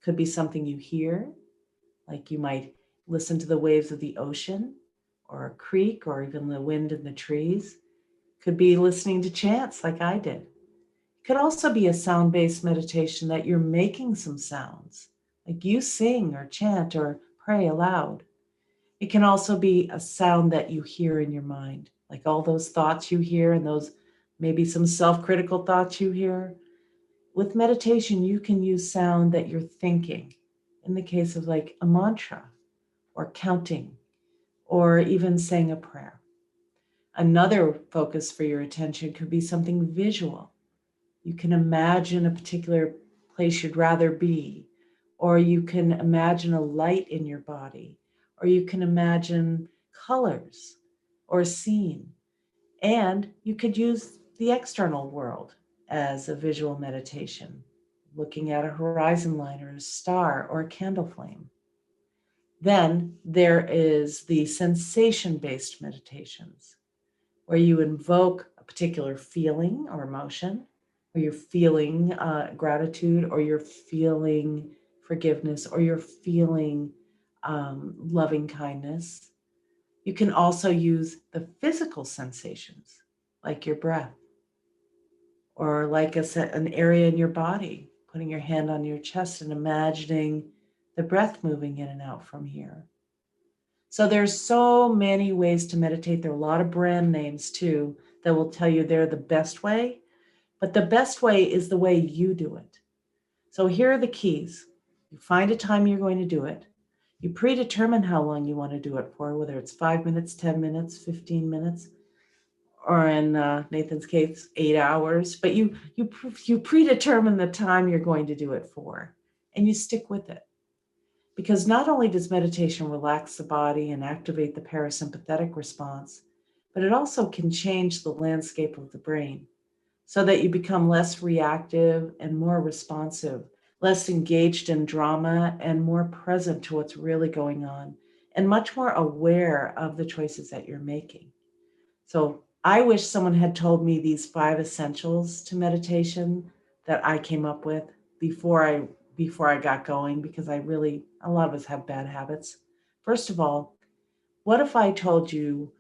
Could be something you hear, like you might listen to the waves of the ocean, or a creek, or even the wind in the trees. Could be listening to chants like I did. It could also be a sound-based meditation that you're making some sounds, like you sing or chant or pray aloud. It can also be a sound that you hear in your mind, like all those thoughts you hear and those maybe some self-critical thoughts you hear. With meditation, you can use sound that you're thinking, in the case of like a mantra or counting or even saying a prayer. Another focus for your attention could be something visual. You can imagine a particular place you'd rather be, or you can imagine a light in your body, or you can imagine colors or a scene. And you could use the external world as a visual meditation, looking at a horizon line or a star or a candle flame. Then there is the sensation-based meditations, where you invoke a particular feeling or emotion, or you're feeling gratitude, or you're feeling forgiveness, or you're feeling loving kindness. You can also use the physical sensations, like your breath, or like an area in your body, putting your hand on your chest and imagining the breath moving in and out from here. So there's so many ways to meditate. There are a lot of brand names too that will tell you they're the best way, but the best way is the way you do it. So here are the keys. You find a time you're going to do it. You predetermine how long you want to do it for, whether it's 5 minutes, 10 minutes, 15 minutes, or in Nathan's case, 8 hours. But you predetermine the time you're going to do it for, and you stick with it. Because not only does meditation relax the body and activate the parasympathetic response, but it also can change the landscape of the brain so that you become less reactive and more responsive, less engaged in drama and more present to what's really going on, and much more aware of the choices that you're making. So I wish someone had told me these 5 essentials to meditation that I came up with before I got going, because a lot of us have bad habits. First of all, what if I told you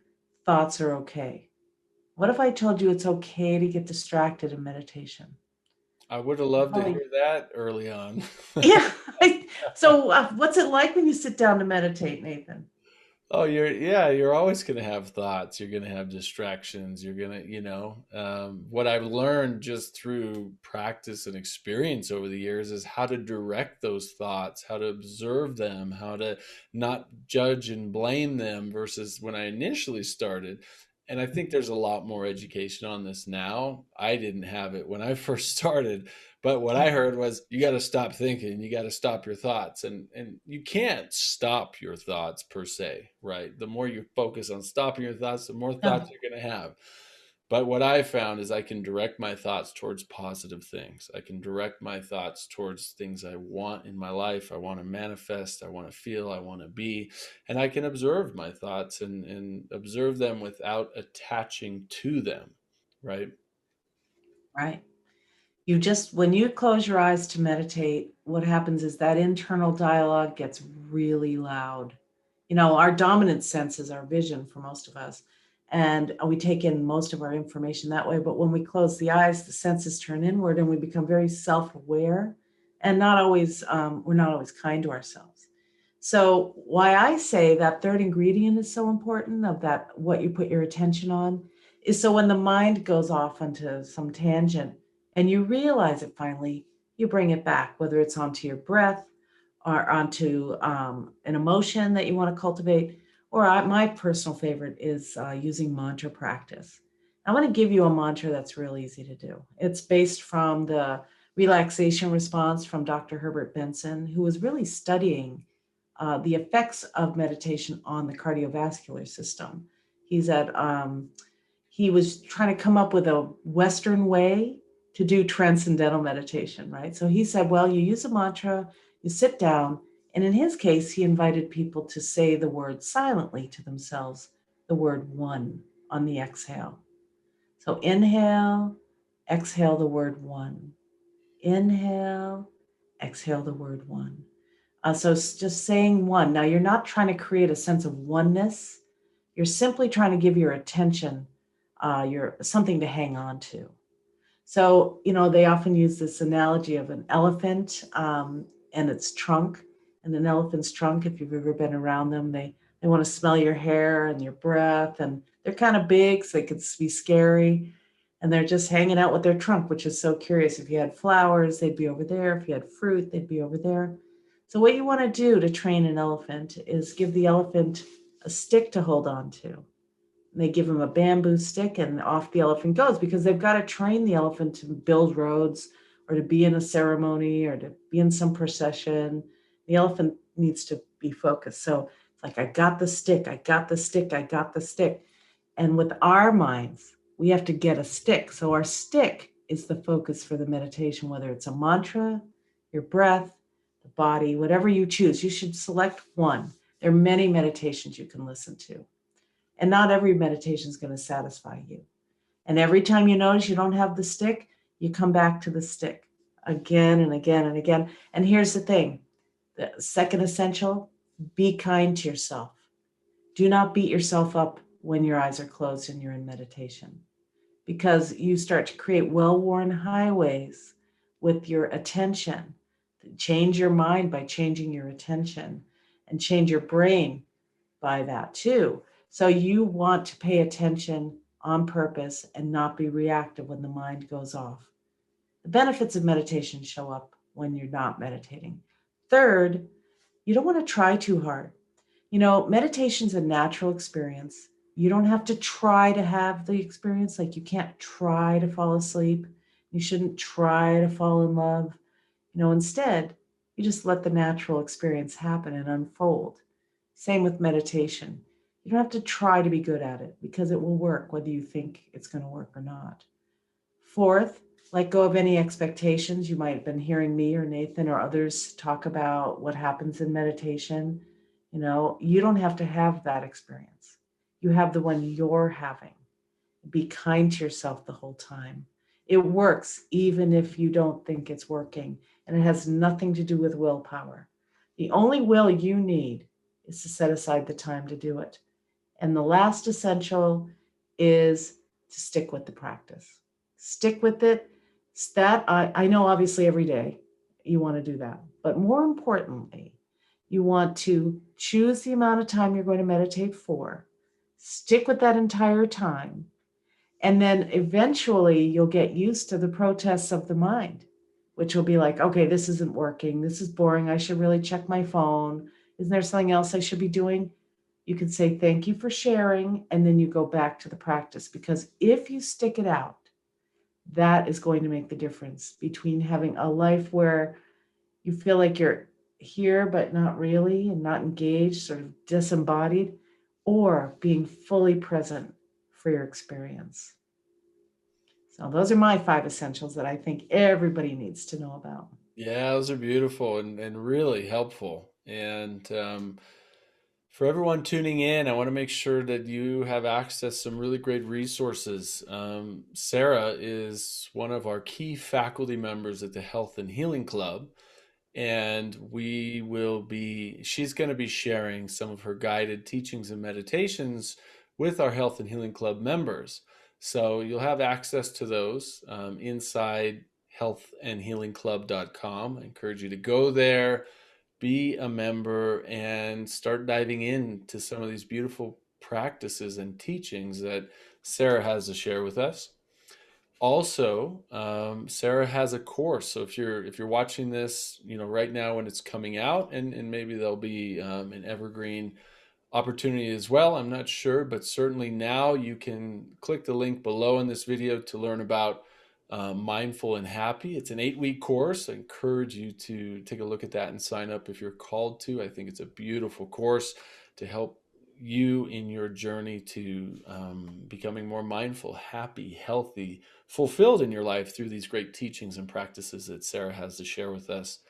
thoughts are okay? What if I told you it's okay to get distracted in meditation? I would have loved to Probably, hear that early on. yeah. So, what's it like when you sit down to meditate, Nathan? Oh, you're always going to have thoughts. You're going to have distractions. You're going to, what I've learned just through practice and experience over the years is how to direct those thoughts, how to observe them, how to not judge and blame them versus when I initially started. And I think there's a lot more education on this now. I didn't have it when I first started. But what I heard was you got to stop thinking, you got to stop your thoughts, and you can't stop your thoughts per se, right? The more you focus on stopping your thoughts, the more No. thoughts you're going to have. But what I found is I can direct my thoughts towards positive things. I can direct my thoughts towards things I want in my life. I want to manifest, I want to feel, I want to be. And I can observe my thoughts and observe them without attaching to them, right? Right. When you close your eyes to meditate, what happens is that internal dialogue gets really loud. Our dominant sense is our vision for most of us, and we take in most of our information that way. But when we close the eyes, the senses turn inward and we become very self-aware, and we're not always kind to ourselves. So why I say that third ingredient is so important, of that, what you put your attention on, is so when the mind goes off onto some tangent and you realize it finally, you bring it back, whether it's onto your breath or onto an emotion that you want to cultivate. My personal favorite is using mantra practice. I want to give you a mantra that's real easy to do. It's based from the relaxation response from Dr. Herbert Benson, who was really studying the effects of meditation on the cardiovascular system. He's at he was trying to come up with a Western way to do transcendental meditation, right? So he said, well, you use a mantra, you sit down, And in his case, he invited people to say the word silently to themselves, the word one on the exhale. So inhale, exhale the word one. Inhale, exhale the word one. So it's just saying one. Now, you're not trying to create a sense of oneness. You're simply trying to give your attention your something to hang on to. So, they often use this analogy of an elephant and its trunk. And an elephant's trunk, if you've ever been around them, they want to smell your hair and your breath. And they're kind of big, so they could be scary. And they're just hanging out with their trunk, which is so curious. If you had flowers, they'd be over there. If you had fruit, they'd be over there. So, what you want to do to train an elephant is give the elephant a stick to hold on to. They give him a bamboo stick and off the elephant goes, because they've got to train the elephant to build roads or to be in a ceremony or to be in some procession. The elephant needs to be focused. So it's like, I got the stick, I got the stick, I got the stick. And with our minds, we have to get a stick. So our stick is the focus for the meditation, whether it's a mantra, your breath, the body, whatever you choose. You should select one. There are many meditations you can listen to. And not every meditation is going to satisfy you. And every time you notice you don't have the stick, you come back to the stick again and again and again. And here's the thing, the second essential, be kind to yourself. Do not beat yourself up when your eyes are closed and you're in meditation, because you start to create well-worn highways with your attention. Change your mind by changing your attention, and change your brain by that too. So you want to pay attention on purpose and not be reactive when the mind goes off. The benefits of meditation show up when you're not meditating. Third, you don't want to try too hard. Meditation's a natural experience. You don't have to try to have the experience. Like, you can't try to fall asleep. You shouldn't try to fall in love. Instead, you just let the natural experience happen and unfold. Same with meditation. You don't have to try to be good at it, because it will work whether you think it's going to work or not. Fourth, let go of any expectations. You might have been hearing me or Nathan or others talk about what happens in meditation. You don't have to have that experience. You have the one you're having. Be kind to yourself the whole time. It works even if you don't think it's working, and it has nothing to do with willpower. The only will you need is to set aside the time to do it. And the last essential is to stick with the practice. Stick with it. That I know obviously every day you want to do that. But more importantly, you want to choose the amount of time you're going to meditate for. Stick with that entire time. And then eventually you'll get used to the protests of the mind, which will be like, okay, this isn't working. This is boring. I should really check my phone. Isn't there something else I should be doing? You can say, thank you for sharing. And then you go back to the practice, because if you stick it out, that is going to make the difference between having a life where you feel like you're here, but not really, and not engaged, sort of disembodied, or being fully present for your experience. So those are my 5 essentials that I think everybody needs to know about. Yeah, those are beautiful and really helpful. And for everyone tuning in, I want to make sure that you have access to some really great resources. Sarah is one of our key faculty members at the Health and Healing Club, and she's going to be sharing some of her guided teachings and meditations with our Health and Healing Club members. So you'll have access to those inside healthandhealingclub.com. I encourage you to go there, be a member, and start diving into some of these beautiful practices and teachings that Sarah has to share with us. Also, Sarah has a course. So if you're watching this, right now when it's coming out, and maybe there'll be an evergreen opportunity as well. I'm not sure, but certainly now you can click the link below in this video to learn about Mindful and Happy. It's an 8-week course. I encourage you to take a look at that and sign up if you're called to. I think it's a beautiful course to help you in your journey to becoming more mindful, happy, healthy, fulfilled in your life through these great teachings and practices that Sarah has to share with us.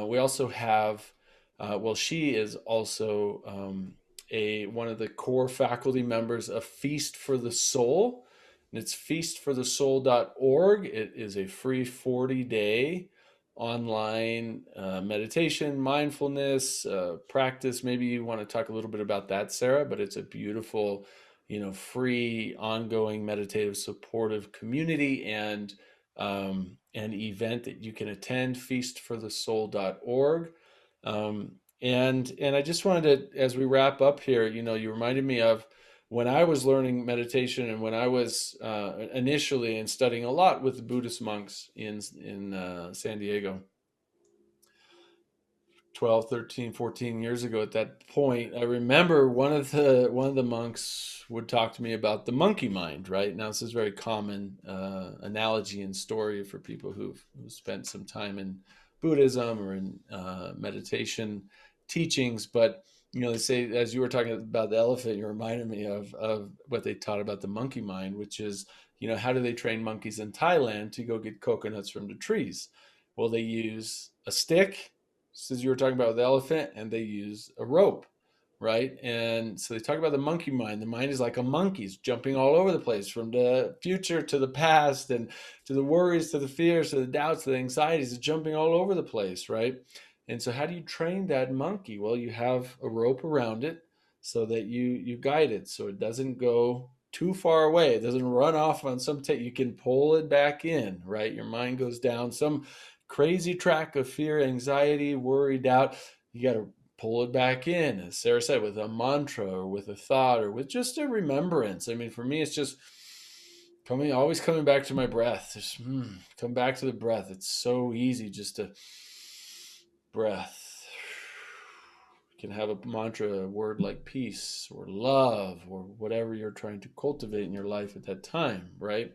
We also have Well, she is also one of the core faculty members of Feast for the Soul, and it's feastforthesoul.org. It is a free 40-day online meditation, mindfulness practice. Maybe you want to talk a little bit about that, Sarah, but it's a beautiful, free, ongoing, meditative, supportive community and an event that you can attend, feastforthesoul.org. And I just wanted to, as we wrap up here, you reminded me of when I was learning meditation and when I was initially and studying a lot with the Buddhist monks in San Diego. 12, 13, 14 years ago at that point, I remember one of the monks would talk to me about the monkey mind. Right now, this is a very common analogy and story for people who've spent some time in Buddhism or in meditation teachings. But they say, as you were talking about the elephant, you reminded me of what they taught about the monkey mind, which is, how do they train monkeys in Thailand to go get coconuts from the trees? Well, they use a stick, as you were talking about with the elephant, and they use a rope, right? And so they talk about the monkey mind. The mind is like a monkey's jumping all over the place, from the future to the past, and to the worries, to the fears, to the doubts, to the anxieties. It's jumping all over the place, right? And so how do you train that monkey? Well, you have a rope around it so that you guide it so it doesn't go too far away. It doesn't run off on some you can pull it back in, right? Your mind goes down some crazy track of fear, anxiety, worry, doubt. You got to pull it back in, as Sarah said, with a mantra or with a thought or with just a remembrance. I mean, for me, it's just always coming back to my breath. Just come back to the breath. It's so easy just to breath. You can have a mantra, a word like peace or love or whatever you're trying to cultivate in your life at that time, right?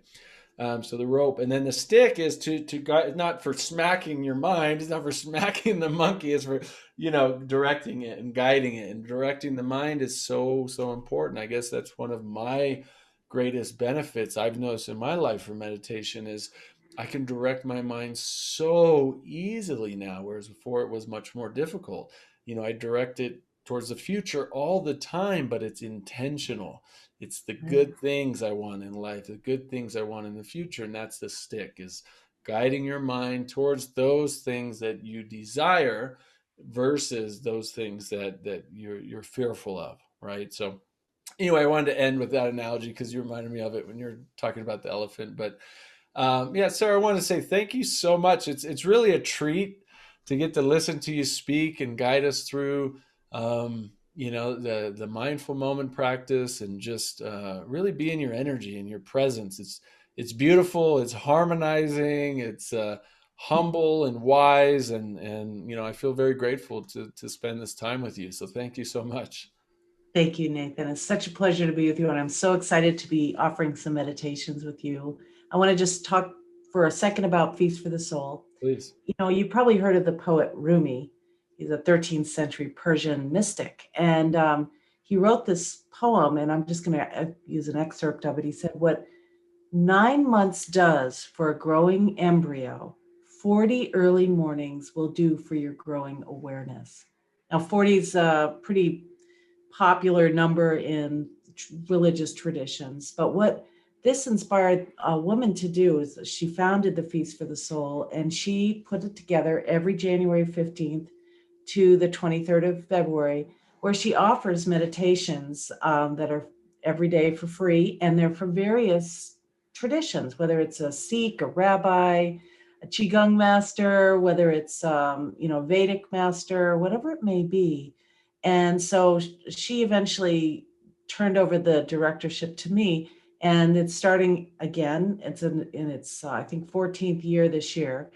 So the rope, and then the stick is to guide, not for smacking your mind. It's not for smacking the monkey. It's for directing it and guiding it. And directing the mind is so important. I guess that's one of my greatest benefits I've noticed in my life for meditation is I can direct my mind so easily now, whereas before it was much more difficult. I direct it towards the future all the time, but it's intentional. It's the good things I want in life, the good things I want in the future. And that's the stick, is guiding your mind towards those things that you desire versus those things that you're fearful of. Right. So anyway, I wanted to end with that analogy because you reminded me of it when you're talking about the elephant. But yeah, Sarah, I want to say thank you so much. It's really a treat to get to listen to you speak and guide us through, the mindful moment practice, and just really be in your energy and your presence. It's beautiful. It's harmonizing. It's humble and wise, and I feel very grateful to spend this time with you. So thank you so much. Thank you, Nathan. It's such a pleasure to be with you, and I'm so excited to be offering some meditations with you. I want to just talk for a second about Feast for the Soul. Please. You probably heard of the poet Rumi. He's a 13th century Persian mystic, and he wrote this poem, and I'm just going to use an excerpt of it. He said, "What 9 months does for a growing embryo, 40 early mornings will do for your growing awareness." Now, 40 is a pretty popular number in religious traditions. But what this inspired a woman to do is that she founded the Feast for the Soul, and she put it together every January 15th to the 23rd of February, where she offers meditations that are every day for free, and they're from various traditions, whether it's a Sikh, a rabbi, a Qigong master, whether it's Vedic master, whatever it may be. And so she eventually turned over the directorship to me, and it's starting again. It's in its I think 14th year this year.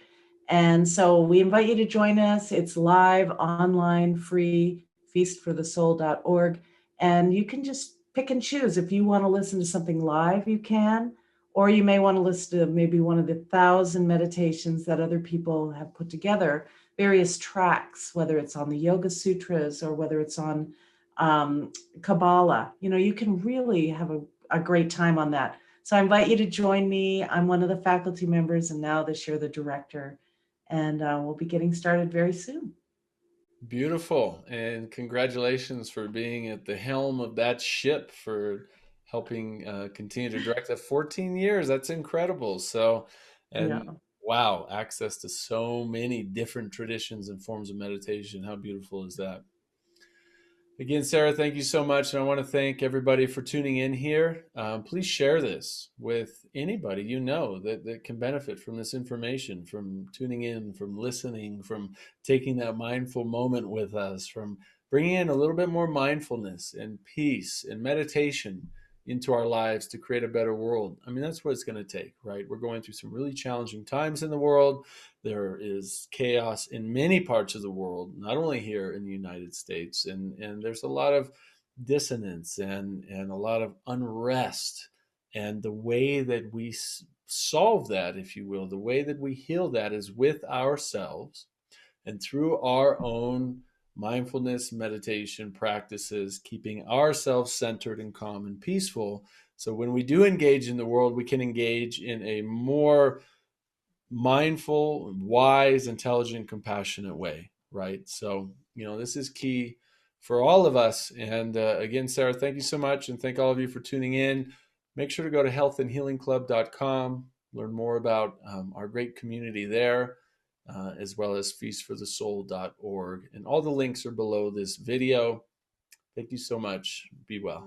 And so we invite you to join us. It's live, online, free, feastforthesoul.org. And you can just pick and choose. If you want to listen to something live, you can, or you may want to listen to maybe one of the 1,000 meditations that other people have put together, various tracks, whether it's on the Yoga Sutras or whether it's on Kabbalah. You can really have a great time on that. So I invite you to join me. I'm one of the faculty members, and now this year the director. And we'll be getting started very soon. Beautiful. And congratulations for being at the helm of that ship, for helping continue to direct that 14 years. That's incredible. So, Yeah. and wow, access to so many different traditions and forms of meditation. How beautiful is that? Again, Sarah, thank you so much. And I want to thank everybody for tuning in here. Please share this with anybody you know that can benefit from this information, from tuning in, from listening, from taking that mindful moment with us, from bringing in a little bit more mindfulness and peace and meditation into our lives to create a better world. I mean, that's what it's going to take, right? We're going through some really challenging times in the world. There is chaos in many parts of the world, not only here in the United States, and there's a lot of dissonance and a lot of unrest. And the way that we solve that, if you will, the way that we heal that is with ourselves and through our own mindfulness meditation practices, keeping ourselves centered and calm and peaceful. So when we do engage in the world, we can engage in a more mindful, wise, intelligent, compassionate way, right? So, this is key for all of us. And again, Sarah, thank you so much. And thank all of you for tuning in. Make sure to go to healthandhealingclub.com, learn more about our great community there, as well as feastforthesoul.org. And all the links are below this video. Thank you so much. Be well.